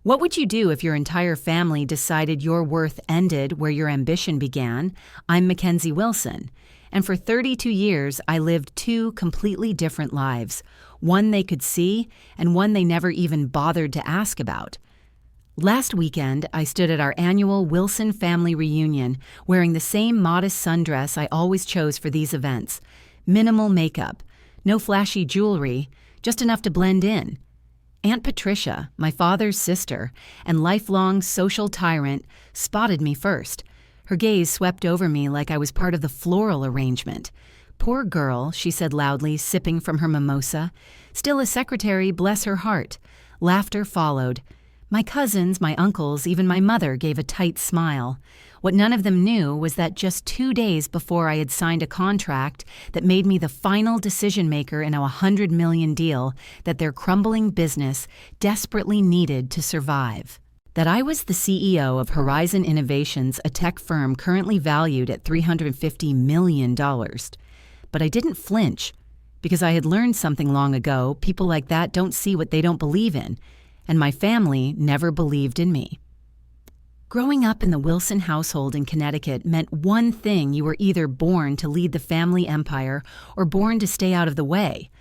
What would you do if your entire family decided your worth ended where your ambition began? I'm Mackenzie Wilson, and for 32 years I lived two completely different lives, one they could see and one they never even bothered to ask about. Last weekend, I stood at our annual Wilson family reunion wearing the same modest sundress I always chose for these events. Minimal makeup, no flashy jewelry, just enough to blend in. Aunt Patricia, my father's sister and lifelong social tyrant, spotted me first. Her gaze swept over me like I was part of the floral arrangement. "Poor girl," she said loudly, sipping from her mimosa. "Still a secretary, bless her heart." Laughter followed. My cousins, my uncles, even my mother gave a tight smile. What none of them knew was that just 2 days before I had signed a contract that made me the final decision-maker in a $100 million deal that their crumbling business desperately needed to survive. That I was the CEO of Horizon Innovations, a tech firm currently valued at $350 million. But I didn't flinch, because I had learned something long ago: people like that don't see what they don't believe in. And my family never believed in me. Growing up in the Wilson household in Connecticut meant one thing: you were either born to lead the family empire or born to stay out of the way.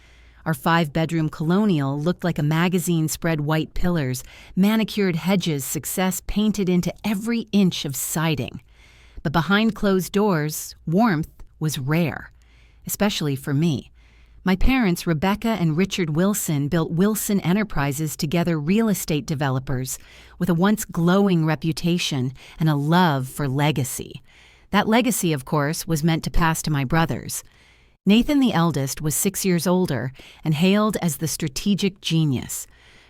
Our 5-bedroom colonial looked like a magazine spread white pillars, manicured hedges, success painted into every inch of siding. But behind closed doors, warmth was rare, especially for me. My parents, Rebecca and Richard Wilson, built Wilson Enterprises, together real estate developers, with a once glowing reputation and a love for legacy. That legacy, of course, was meant to pass to my brothers. Nathan, the eldest, was 6 years older and hailed as the strategic genius.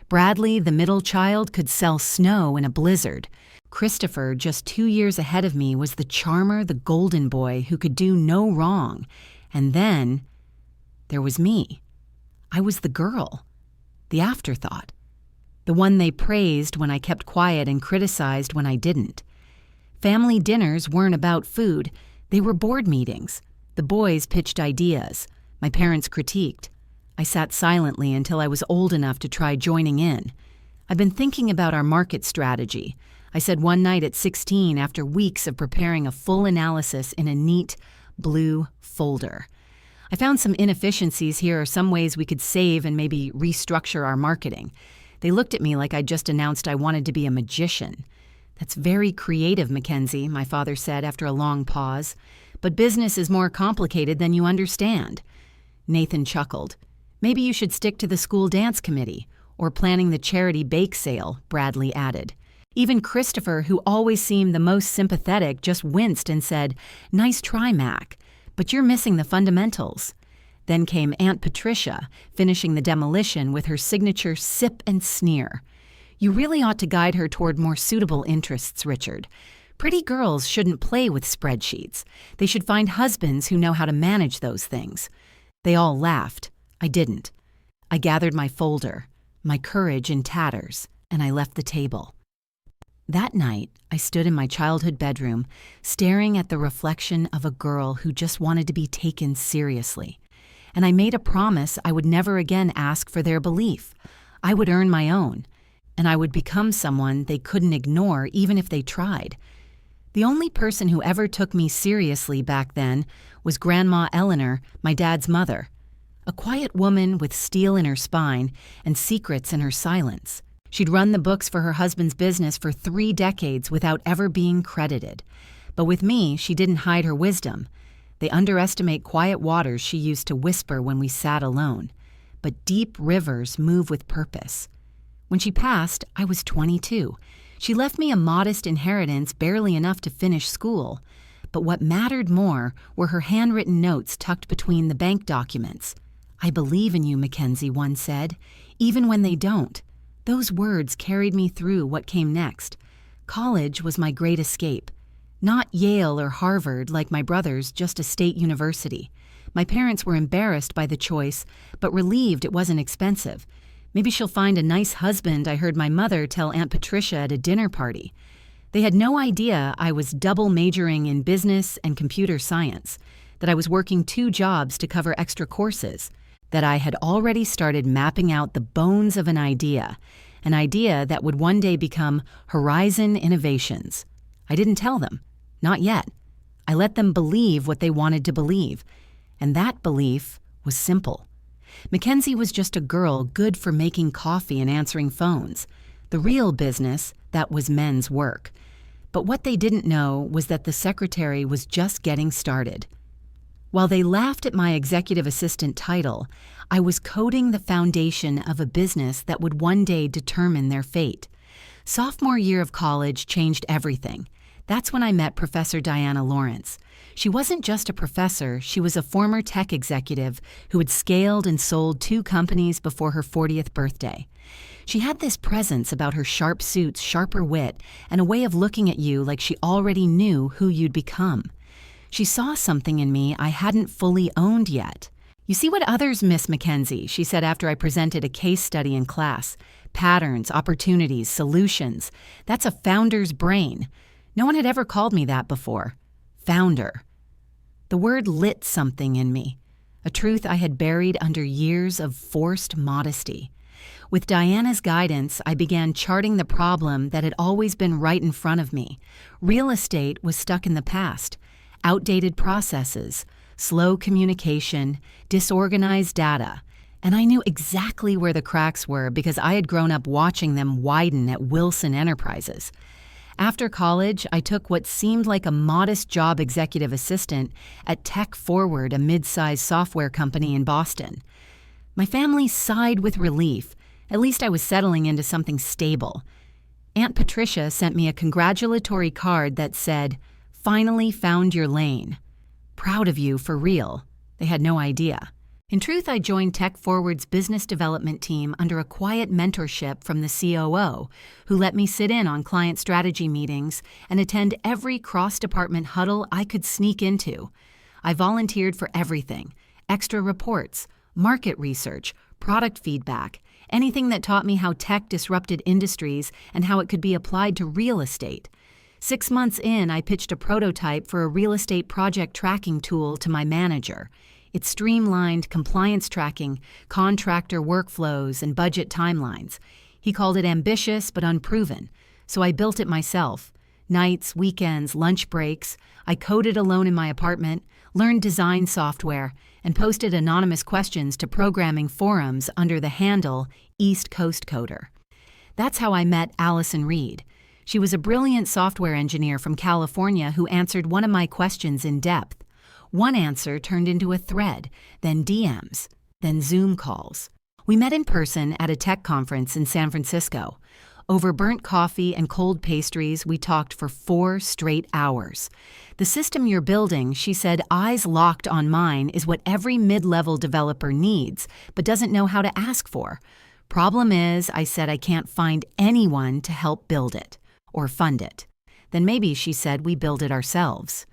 Bradley, the middle child, could sell snow in a blizzard. Christopher, just 2 years ahead of me, was the charmer, the golden boy who could do no wrong. And then there was me. I was the girl, the afterthought, the one they praised when I kept quiet and criticized when I didn't. Family dinners weren't about food, they were board meetings. The boys pitched ideas. My parents critiqued. I sat silently until I was old enough to try joining in. "I've been thinking about our market strategy," I said one night at 16 after weeks of preparing a full analysis in a neat blue folder. "I found some inefficiencies here, or some ways we could save and maybe restructure our marketing." They looked at me like I'd just announced I wanted to be a magician. "That's very creative, Mackenzie," my father said after a long pause. "But business is more complicated than you understand." Nathan chuckled. "Maybe you should stick to the school dance committee, or planning the charity bake sale," Bradley added. Even Christopher, who always seemed the most sympathetic, just winced and said, "Nice try, Mac, but you're missing the fundamentals." Then came Aunt Patricia, finishing the demolition with her signature sip and sneer. "You really ought to guide her toward more suitable interests, Richard. Pretty girls shouldn't play with spreadsheets. They should find husbands who know how to manage those things." They all laughed. I didn't. I gathered my folder, my courage in tatters, and I left the table. That night, I stood in my childhood bedroom, staring at the reflection of a girl who just wanted to be taken seriously. And I made a promise I would never again ask for their belief. I would earn my own, and I would become someone they couldn't ignore even if they tried. The only person who ever took me seriously back then was Grandma Eleanor, my dad's mother. A quiet woman with steel in her spine and secrets in her silence. She'd run the books for her husband's business for 3 decades without ever being credited. But with me, she didn't hide her wisdom. They underestimate quiet waters she used to whisper when we sat alone. But deep rivers move with purpose. When she passed, I was 22. She left me a modest inheritance, barely enough to finish school. But what mattered more were her handwritten notes tucked between the bank documents. "I believe in you," Mackenzie once said, "even when they don't." Those words carried me through what came next. College was my great escape. Not Yale or Harvard like my brothers, just a state university. My parents were embarrassed by the choice, but relieved it wasn't expensive. "Maybe she'll find a nice husband," I heard my mother tell Aunt Patricia at a dinner party. They had no idea I was double majoring in business and computer science, that I was working 2 jobs to cover extra courses, that I had already started mapping out the bones of an idea, an idea that would one day become Horizon Innovations. I didn't tell them. Not yet. I let them believe what they wanted to believe. And that belief was simple. Mackenzie was just a girl good for making coffee and answering phones. The real business, that was men's work. But what they didn't know was that the secretary was just getting started. While they laughed at my executive assistant title, I was coding the foundation of a business that would one day determine their fate. Sophomore year of college changed everything. That's when I met Professor Diana Lawrence. She wasn't just a professor, she was a former tech executive who had scaled and sold 2 companies before her 40th birthday. She had this presence about her sharp suits, sharper wit, and a way of looking at you like she already knew who you'd become. She saw something in me I hadn't fully owned yet. "You see what others miss, Mackenzie," she said after I presented a case study in class. "Patterns, opportunities, solutions. That's a founder's brain." No one had ever called me that before. Founder. The word lit something in me, a truth I had buried under years of forced modesty. With Diana's guidance, I began charting the problem that had always been right in front of me. Real estate was stuck in the past. Outdated processes, slow communication, disorganized data, and I knew exactly where the cracks were because I had grown up watching them widen at Wilson Enterprises. After college, I took what seemed like a modest job executive assistant at Tech Forward, a mid-sized software company in Boston. My family sighed with relief. At least I was settling into something stable. Aunt Patricia sent me a congratulatory card that said, "Finally found your lane. Proud of you for real." They had no idea. In truth, I joined Tech Forward's business development team under a quiet mentorship from the COO, who let me sit in on client strategy meetings and attend every cross-department huddle I could sneak into. I volunteered for everything: extra reports, market research, product feedback, anything that taught me how tech disrupted industries and how it could be applied to real estate. 6 months in, I pitched a prototype for a real estate project tracking tool to my manager. It streamlined compliance tracking, contractor workflows, and budget timelines. He called it ambitious but unproven, so I built it myself. Nights, weekends, lunch breaks, I coded alone in my apartment, learned design software, and posted anonymous questions to programming forums under the handle East Coast Coder. That's how I met Allison Reed. She was a brilliant software engineer from California who answered one of my questions in depth. One answer turned into a thread, then DMs, then Zoom calls. We met in person at a tech conference in San Francisco. Over burnt coffee and cold pastries, we talked for 4 straight hours. "The system you're building," she said, eyes locked on mine, "is what every mid-level developer needs, but doesn't know how to ask for. Problem is," I said, "I can't find anyone to help build it or fund it." Then maybe, she said, we build it ourselves.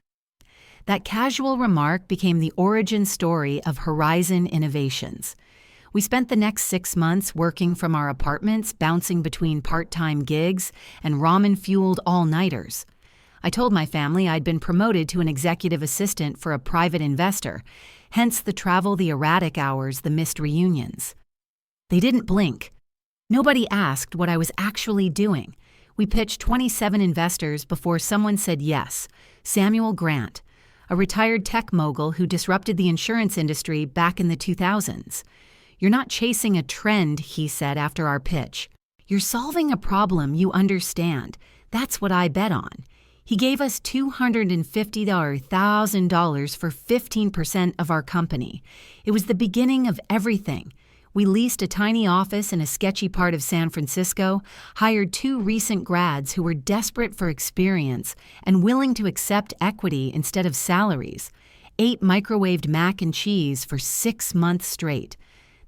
That casual remark became the origin story of Horizon Innovations. We spent the next 6 months working from our apartments, bouncing between part-time gigs and ramen-fueled all-nighters. I told my family I'd been promoted to an executive assistant for a private investor, hence the travel, the erratic hours, the missed reunions. They didn't blink. Nobody asked what I was actually doing. We pitched 27 investors before someone said yes: Samuel Grant, a retired tech mogul who disrupted the insurance industry back in the 2000s. "You're not chasing a trend," he said after our pitch. "You're solving a problem you understand. That's what I bet on." He gave us $250,000 for 15% of our company. It was the beginning of everything. We leased a tiny office in a sketchy part of San Francisco, hired 2 recent grads who were desperate for experience and willing to accept equity instead of salaries, ate microwaved mac and cheese for 6 months straight.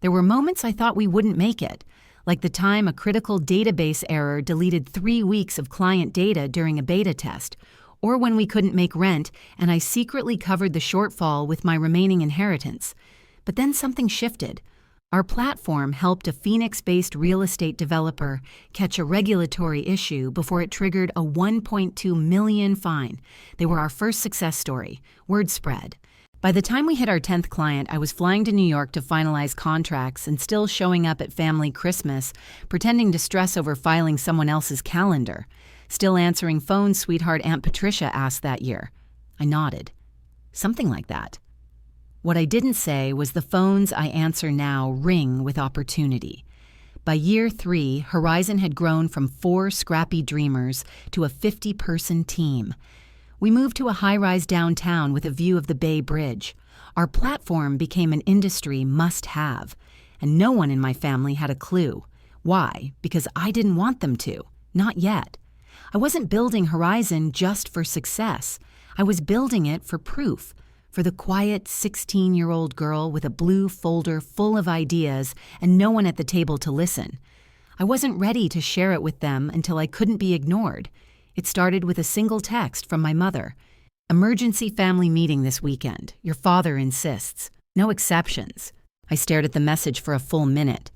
There were moments I thought we wouldn't make it, like the time a critical database error deleted 3 weeks of client data during a beta test, or when we couldn't make rent and I secretly covered the shortfall with my remaining inheritance. But then something shifted. Our platform helped a Phoenix-based real estate developer catch a regulatory issue before it triggered a $1.2 million fine. They were our first success story. Word spread. By the time we hit our 10th client, I was flying to New York to finalize contracts and still showing up at family Christmas, pretending to stress over filing someone else's calendar. Still answering phones sweetheart Aunt Patricia asked that year. I nodded. Something like that. What I didn't say was the phones I answer now ring with opportunity. By year 3, Horizon had grown from 4 scrappy dreamers to a 50-person team. We moved to a high-rise downtown with a view of the Bay Bridge. Our platform became an industry must-have, and no one in my family had a clue. Why? Because I didn't want them to. Not yet. I wasn't building Horizon just for success. I was building it for proof, for the quiet 16-year-old girl with a blue folder full of ideas and no one at the table to listen. I wasn't ready to share it with them until I couldn't be ignored. It started with a single text from my mother. Emergency family meeting this weekend. Your father insists. No exceptions. I stared at the message for a full minute.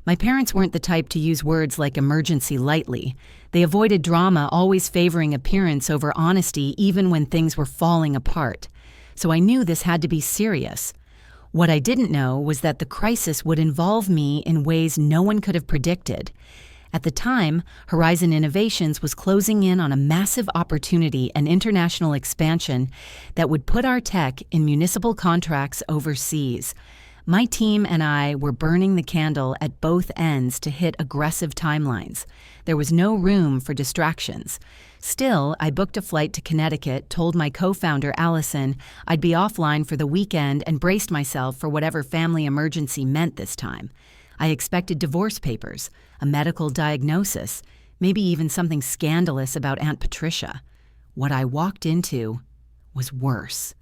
My parents weren't the type to use words like emergency lightly. They avoided drama, always favoring appearance over honesty even when things were falling apart. So I knew this had to be serious. What I didn't know was that the crisis would involve me in ways no one could have predicted. At the time, Horizon Innovations was closing in on a massive opportunity and international expansion that would put our tech in municipal contracts overseas. My team and I were burning the candle at both ends to hit aggressive timelines. There was no room for distractions. Still, I booked a flight to Connecticut, told my co-founder Allison I'd be offline for the weekend and braced myself for whatever family emergency meant this time. I expected divorce papers, a medical diagnosis, maybe even something scandalous about Aunt Patricia. What I walked into was worse.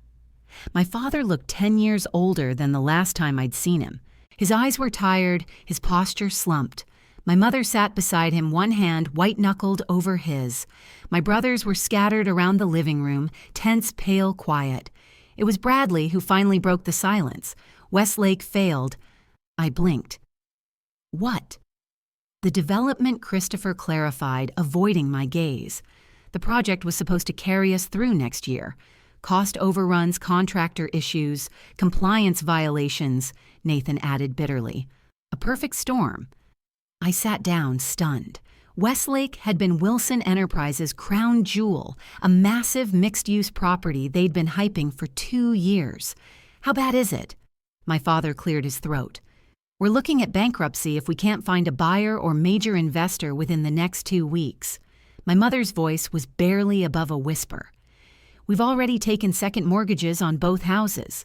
My father looked 10 years older than the last time I'd seen him. His eyes were tired, his posture slumped. My mother sat beside him, one hand white-knuckled over his. My brothers were scattered around the living room, tense, pale, quiet. It was Bradley who finally broke the silence. Westlake failed. I blinked. What? The development Christopher clarified, avoiding my gaze. The project was supposed to carry us through next year. Cost overruns, contractor issues, compliance violations, Nathan added bitterly. A perfect storm. I sat down, stunned. Westlake had been Wilson Enterprises' crown jewel, a massive mixed-use property they'd been hyping for 2 years. How bad is it? My father cleared his throat. We're looking at bankruptcy if we can't find a buyer or major investor within the next 2 weeks. My mother's voice was barely above a whisper. We've already taken second mortgages on both houses.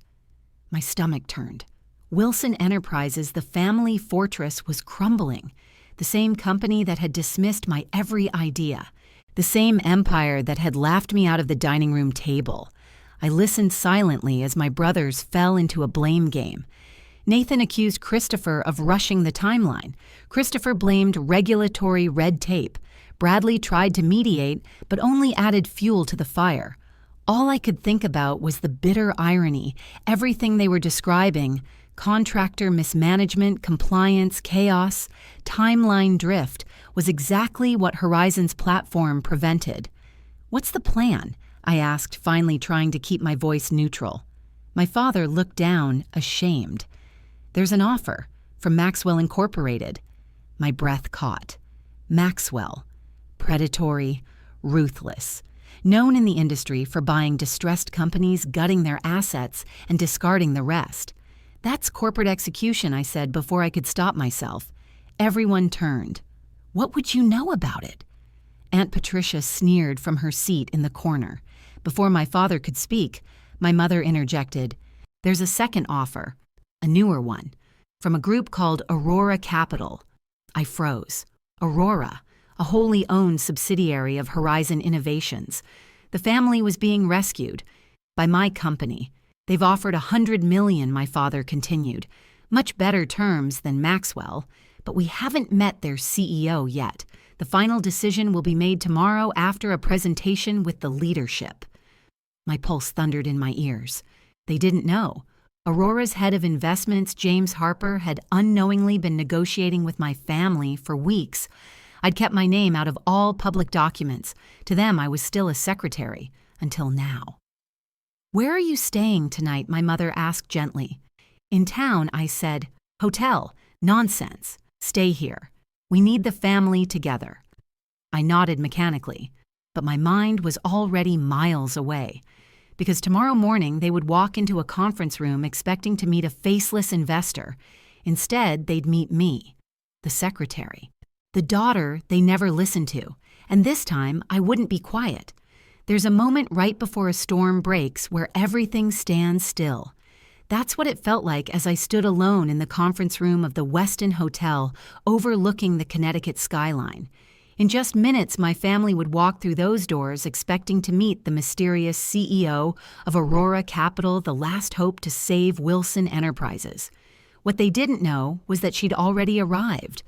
My stomach turned. Wilson Enterprises, the family fortress, was crumbling. The same company that had dismissed my every idea. The same empire that had laughed me out of the dining room table. I listened silently as my brothers fell into a blame game. Nathan accused Christopher of rushing the timeline. Christopher blamed regulatory red tape. Bradley tried to mediate, but only added fuel to the fire. All I could think about was the bitter irony. Everything they were describing, contractor mismanagement, compliance, chaos, timeline drift, was exactly what Horizon's platform prevented. What's the plan? I asked, finally trying to keep my voice neutral. My father looked down, ashamed. There's an offer from Maxwell Incorporated. My breath caught. Maxwell. Predatory, ruthless. Known in the industry for buying distressed companies, gutting their assets, and discarding the rest. That's corporate execution, I said before I could stop myself. Everyone turned. What would you know about it? Aunt Patricia sneered from her seat in the corner. Before my father could speak, my mother interjected. There's a second offer, a newer one, from a group called Aurora Capital. I froze. Aurora, a wholly owned subsidiary of Horizon Innovations. The family was being rescued by my company. They've offered $100 million, my father continued. Much better terms than Maxwell, but we haven't met their CEO yet. The final decision will be made tomorrow after a presentation with the leadership. My pulse thundered in my ears. They didn't know. Aurora's head of investments, James Harper, had unknowingly been negotiating with my family for weeks. I'd kept my name out of all public documents. To them, I was still a secretary, until now. "Where are you staying tonight?" my mother asked gently. "In town," I said. "Hotel. Nonsense. Stay here. We need the family together." I nodded mechanically, but my mind was already miles away, because tomorrow morning they would walk into a conference room expecting to meet a faceless investor. Instead, they'd meet me, the secretary, the daughter they never listened to, and this time I wouldn't be quiet. There's a moment right before a storm breaks where everything stands still. That's what it felt like as I stood alone in the conference room of the Westin Hotel overlooking the Connecticut skyline. In just minutes, my family would walk through those doors expecting to meet the mysterious CEO of Aurora Capital, the last hope to save Wilson Enterprises. What they didn't know was that she'd already arrived.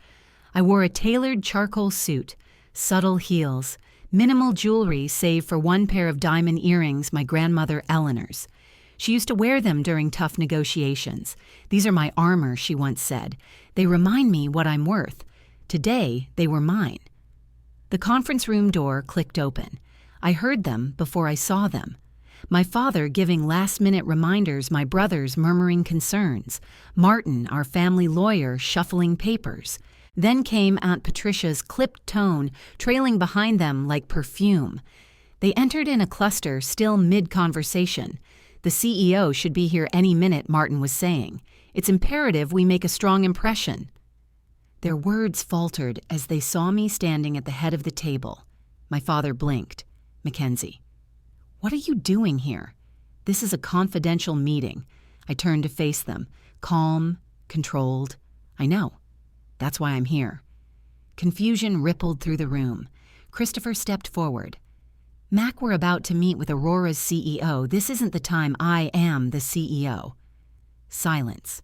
I wore a tailored charcoal suit, subtle heels, minimal jewelry save for one pair of diamond earrings, my grandmother Eleanor's. She used to wear them during tough negotiations. "These are my armor," she once said. "They remind me what I'm worth." Today, they were mine. The conference room door clicked open. I heard them before I saw them. My father giving last-minute reminders, my brothers murmuring concerns, Martin, our family lawyer, shuffling papers. Then came Aunt Patricia's clipped tone, trailing behind them like perfume. They entered in a cluster, still mid-conversation. "The CEO should be here any minute," Martin was saying. "It's imperative we make a strong impression." Their words faltered as they saw me standing at the head of the table. My father blinked. "Mackenzie, what are you doing here?" "This is a confidential meeting." I turned to face them, calm, controlled. "I know. That's why I'm here." Confusion rippled through the room. Christopher stepped forward. "Mac, we're about to meet with Aurora's CEO. This isn't the time. I am the CEO." Silence.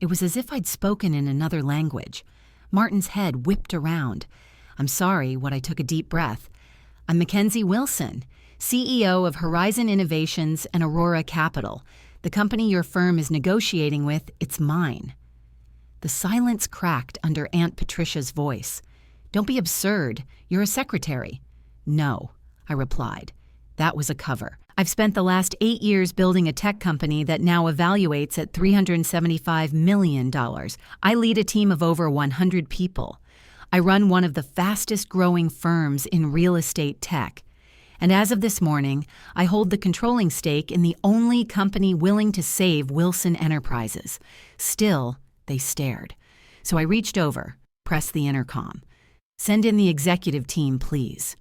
It was as if I'd spoken in another language. Martin's head whipped around. "I'm sorry," I took a deep breath. "I'm Mackenzie Wilson, CEO of Horizon Innovations and Aurora Capital. The company your firm is negotiating with, it's mine." The silence cracked under Aunt Patricia's voice. "Don't be absurd. You're a secretary." "No," I replied. "That was a cover. I've spent the last 8 years building a tech company that now evaluates at $375 million. I lead a team of over 100 people. I run one of the fastest growing firms in real estate tech. And as of this morning, I hold the controlling stake in the only company willing to save Wilson Enterprises." Still, they stared. So I reached over, pressed the intercom. "Send in the executive team, please."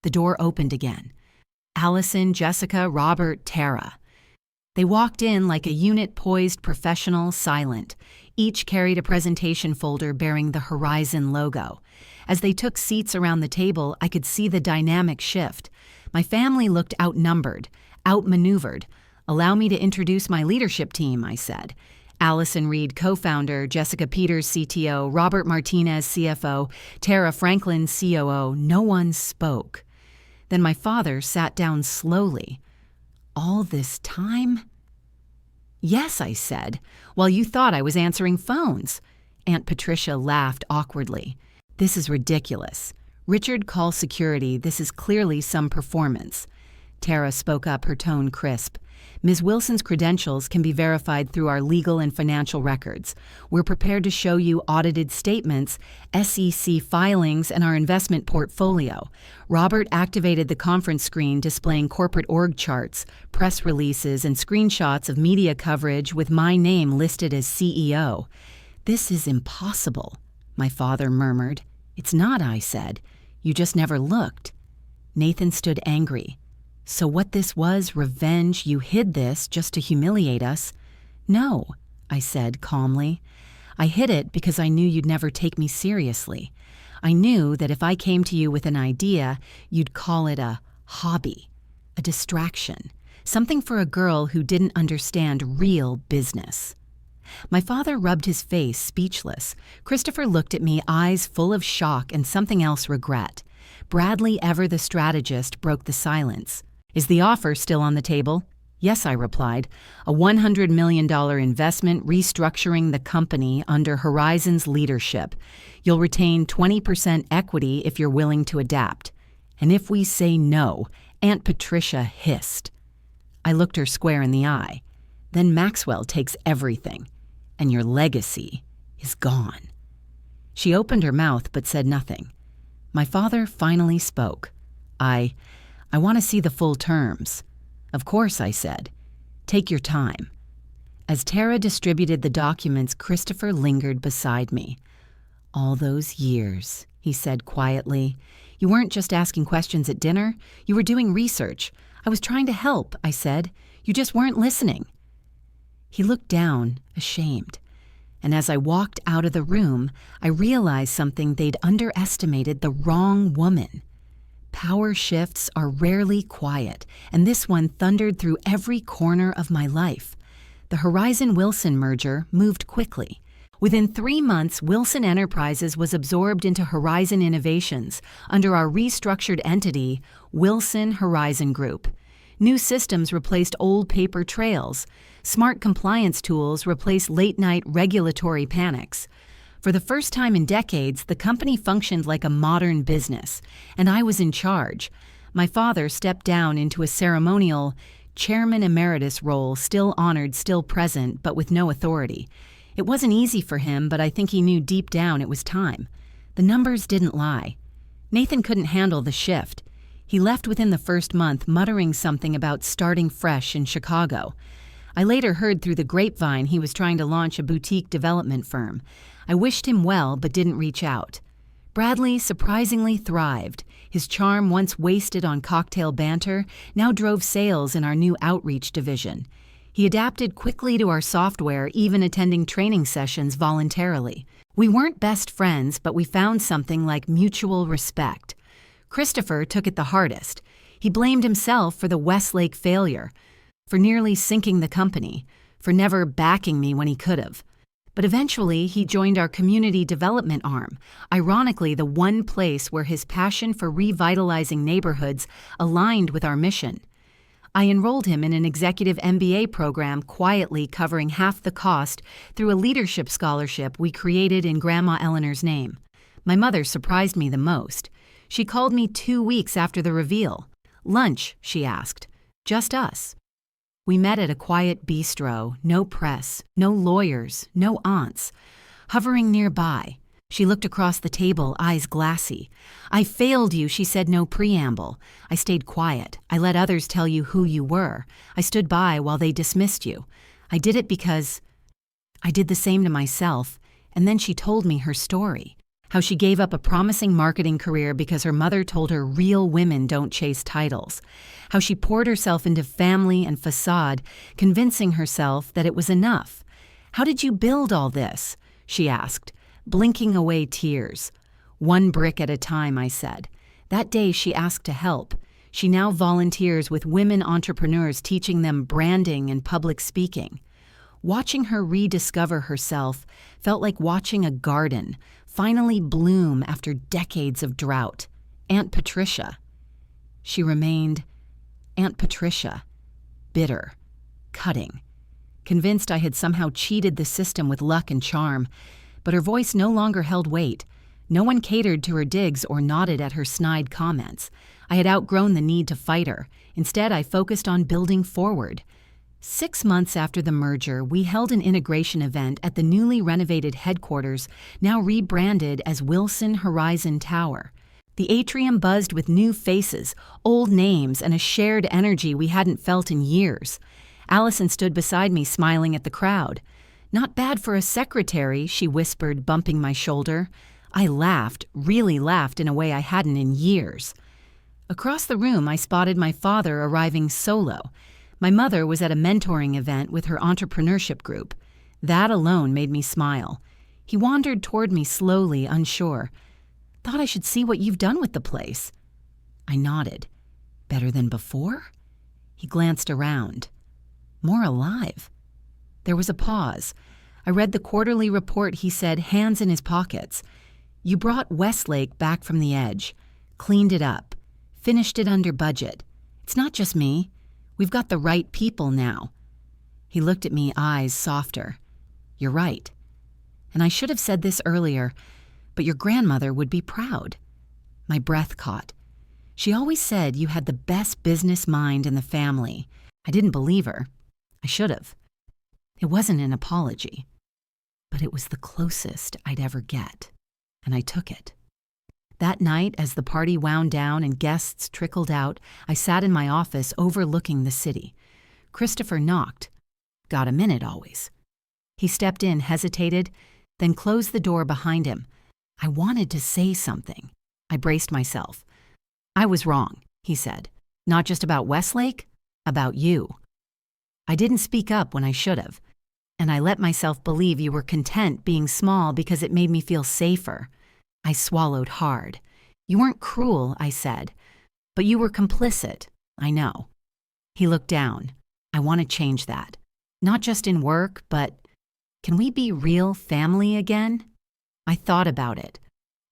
The door opened again. Allison, Jessica, Robert, Tara. They walked in like a unit poised, professional, silent. Each carried a presentation folder bearing the Horizon logo. As they took seats around the table, I could see the dynamic shift. My family looked outnumbered, outmaneuvered. "Allow me to introduce my leadership team," I said. Allison Reed, co-founder, Jessica Peters, CTO, Robert Martinez, CFO, Tara Franklin, COO. No one spoke. Then my father sat down slowly. "All this time?" "Yes," I said, "while you thought I was answering phones." Aunt Patricia laughed awkwardly. "This is ridiculous. Richard, call security. This is clearly some performance." Tara spoke up, her tone crisp. "Ms. Wilson's credentials can be verified through our legal and financial records. We're prepared to show you audited statements, SEC filings, and our investment portfolio." Robert activated the conference screen displaying corporate org charts, press releases, and screenshots of media coverage with my name listed as CEO. "This is impossible," my father murmured. "It's not," I said. "You just never looked." Nathan stood angry. "So what this was, revenge, you hid this just to humiliate us?" "No," I said calmly. "I hid it because I knew you'd never take me seriously. I knew that if I came to you with an idea, you'd call it a hobby, a distraction, something for a girl who didn't understand real business." My father rubbed his face, speechless. Christopher looked at me, eyes full of shock and something else, regret. Bradley, ever the strategist, broke the silence. "Is the offer still on the table?" "Yes," I replied. "A $100 million investment restructuring the company under Horizon's leadership. You'll retain 20% equity if you're willing to adapt." "And if we say no," Aunt Patricia hissed. I looked her square in the eye. Then Maxwell takes everything, and your legacy is gone. She opened her mouth but said nothing. My father finally spoke. I want to see the full terms. Of course, I said. Take your time. As Tara distributed the documents, Christopher lingered beside me. All those years, he said quietly. You weren't just asking questions at dinner. You were doing research. I was trying to help, I said. You just weren't listening. He looked down, ashamed. And as I walked out of the room, I realized something. They'd underestimated the wrong woman. Power shifts are rarely quiet, and this one thundered through every corner of my life. The Horizon-Wilson merger moved quickly. Within 3 months, Wilson Enterprises was absorbed into Horizon Innovations under our restructured entity, Wilson Horizon Group. New systems replaced old paper trails. Smart compliance tools replaced late-night regulatory panics. For the first time in decades, the company functioned like a modern business, and I was in charge. My father stepped down into a ceremonial chairman emeritus role, still honored, still present, but with no authority. It wasn't easy for him, but I think he knew deep down it was time. The numbers didn't lie. Nathan couldn't handle the shift. He left within the first month, muttering something about starting fresh in Chicago. I later heard through the grapevine he was trying to launch a boutique development firm. I wished him well, but didn't reach out. Bradley surprisingly thrived. His charm, once wasted on cocktail banter, now drove sales in our new outreach division. He adapted quickly to our software, even attending training sessions voluntarily. We weren't best friends, but we found something like mutual respect. Christopher took it the hardest. He blamed himself for the Westlake failure, for nearly sinking the company, for never backing me when he could have. But eventually, he joined our community development arm, ironically the one place where his passion for revitalizing neighborhoods aligned with our mission. I enrolled him in an executive MBA program, quietly covering half the cost through a leadership scholarship we created in Grandma Eleanor's name. My mother surprised me the most. She called me 2 weeks after the reveal. Lunch, she asked. Just us. We met at a quiet bistro, no press, no lawyers, no aunts. Hovering nearby, she looked across the table, eyes glassy. I failed you, she said, no preamble. I stayed quiet. I let others tell you who you were. I stood by while they dismissed you. I did it because I did the same to myself, and then she told me her story. How she gave up a promising marketing career because her mother told her real women don't chase titles. How she poured herself into family and facade, convincing herself that it was enough. How did you build all this? She asked, blinking away tears. 1 brick at a time, I said. That day she asked to help. She now volunteers with women entrepreneurs, teaching them branding and public speaking. Watching her rediscover herself felt like watching a garden finally bloom after decades of drought. Aunt Patricia. She remained Aunt Patricia, bitter, cutting, convinced I had somehow cheated the system with luck and charm, but her voice no longer held weight. No one catered to her digs or nodded at her snide comments. I had outgrown the need to fight her. Instead, I focused on building forward. 6 months after the merger, we held an integration event at the newly renovated headquarters, now rebranded as Wilson Horizon Tower. The atrium buzzed with new faces, old names, and a shared energy we hadn't felt in years. Allison stood beside me, smiling at the crowd. Not bad for a secretary, she whispered, bumping my shoulder. I laughed, really laughed in a way I hadn't in years. Across the room, I spotted my father arriving solo. My mother was at a mentoring event with her entrepreneurship group. That alone made me smile. He wandered toward me slowly, unsure. Thought I should see what you've done with the place. I nodded. Better than before? He glanced around. More alive. There was a pause. I read the quarterly report, he said, hands in his pockets. You brought Westlake back from the edge, cleaned it up, finished it under budget. It's not just me. We've got the right people now. He looked at me, eyes softer. You're right. And I should have said this earlier, but your grandmother would be proud. My breath caught. She always said you had the best business mind in the family. I didn't believe her. I should have. It wasn't an apology, but it was the closest I'd ever get, and I took it. That night, as the party wound down and guests trickled out, I sat in my office overlooking the city. Christopher knocked. Got a minute always. He stepped in, hesitated, then closed the door behind him. I wanted to say something. I braced myself. I was wrong, he said. Not just about Westlake, about you. I didn't speak up when I should have, and I let myself believe you were content being small because it made me feel safer. I swallowed hard. You weren't cruel, I said, but you were complicit, I know. He looked down. I want to change that. Not just in work, but can we be real family again? I thought about it,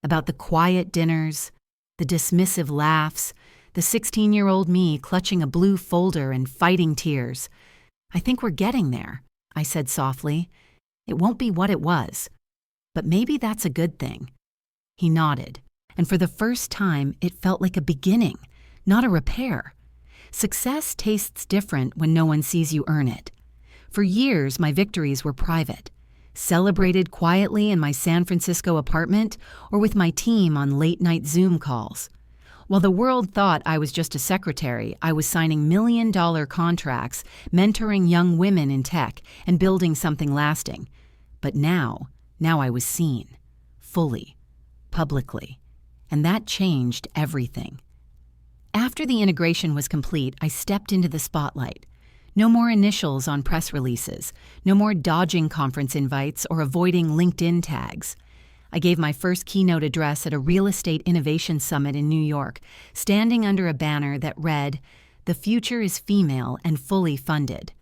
about the quiet dinners, the dismissive laughs, the 16-year-old me clutching a blue folder and fighting tears. I think we're getting there, I said softly. It won't be what it was, but maybe that's a good thing. He nodded, and for the first time, it felt like a beginning, not a repair. Success tastes different when no one sees you earn it. For years, my victories were private, celebrated quietly in my San Francisco apartment or with my team on late-night Zoom calls. While the world thought I was just a secretary, I was signing million-dollar contracts, mentoring young women in tech, and building something lasting. But now I was seen, fully, publicly, and that changed everything. After the integration was complete, I stepped into the spotlight. No more initials on press releases, no more dodging conference invites or avoiding LinkedIn tags. I gave my first keynote address at a real estate innovation summit in New York, standing under a banner that read, "The future is female and fully funded."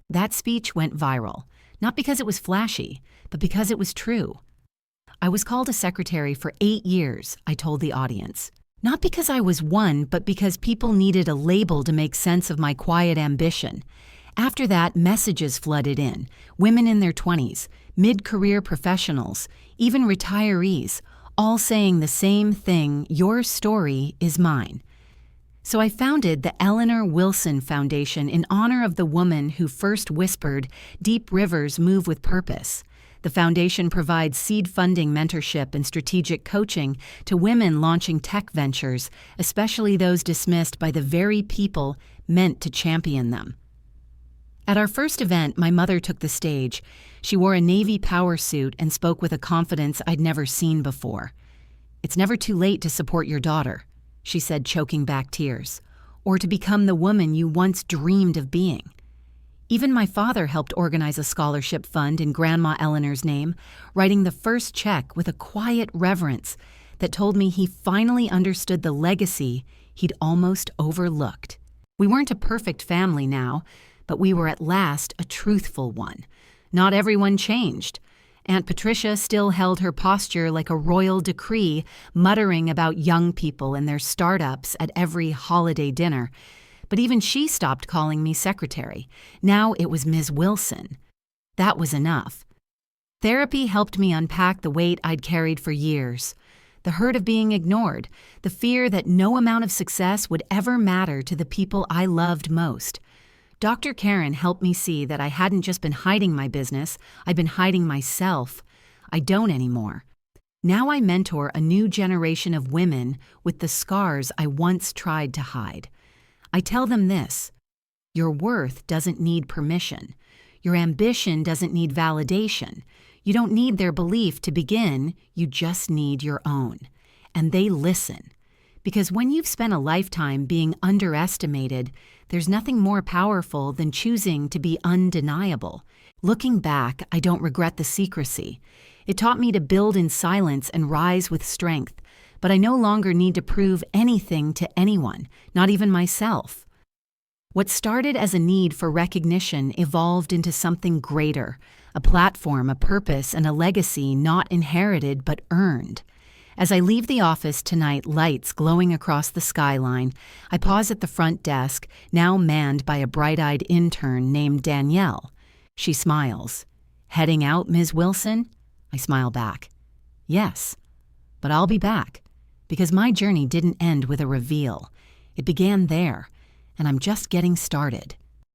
That speech went viral, not because it was flashy, but because it was true. I was called a secretary for 8 years, I told the audience. Not because I was one, but because people needed a label to make sense of my quiet ambition. After that, messages flooded in. Women in their 20s, mid-career professionals, even retirees, all saying the same thing, your story is mine. So I founded the Eleanor Wilson Foundation in honor of the woman who first whispered, "Deep rivers move with purpose." The foundation provides seed funding, mentorship, and strategic coaching to women launching tech ventures, especially those dismissed by the very people meant to champion them. At our first event, my mother took the stage. She wore a Navy power suit and spoke with a confidence I'd never seen before. "It's never too late to support your daughter," she said, choking back tears, "or to become the woman you once dreamed of being." Even my father helped organize a scholarship fund in Grandma Eleanor's name, writing the first check with a quiet reverence that told me he finally understood the legacy he'd almost overlooked. We weren't a perfect family now, but we were at last a truthful one. Not everyone changed. Aunt Patricia still held her posture like a royal decree, muttering about young people and their startups at every holiday dinner. But even she stopped calling me secretary. Now it was Ms. Wilson. That was enough. Therapy helped me unpack the weight I'd carried for years. The hurt of being ignored, the fear that no amount of success would ever matter to the people I loved most. Dr. Karen helped me see that I hadn't just been hiding my business, I'd been hiding myself. I don't anymore. Now I mentor a new generation of women with the scars I once tried to hide. I tell them this: your worth doesn't need permission. Your ambition doesn't need validation. You don't need their belief to begin, you just need your own. And they listen. Because when you've spent a lifetime being underestimated, there's nothing more powerful than choosing to be undeniable. Looking back, I don't regret the secrecy. It taught me to build in silence and rise with strength. But I no longer need to prove anything to anyone, not even myself. What started as a need for recognition evolved into something greater, a platform, a purpose, and a legacy not inherited but earned. As I leave the office tonight, lights glowing across the skyline, I pause at the front desk, now manned by a bright-eyed intern named Danielle. She smiles. "Heading out, Ms. Wilson?" I smile back. "Yes, but I'll be back. Because my journey didn't end with a reveal. It began there, and I'm just getting started."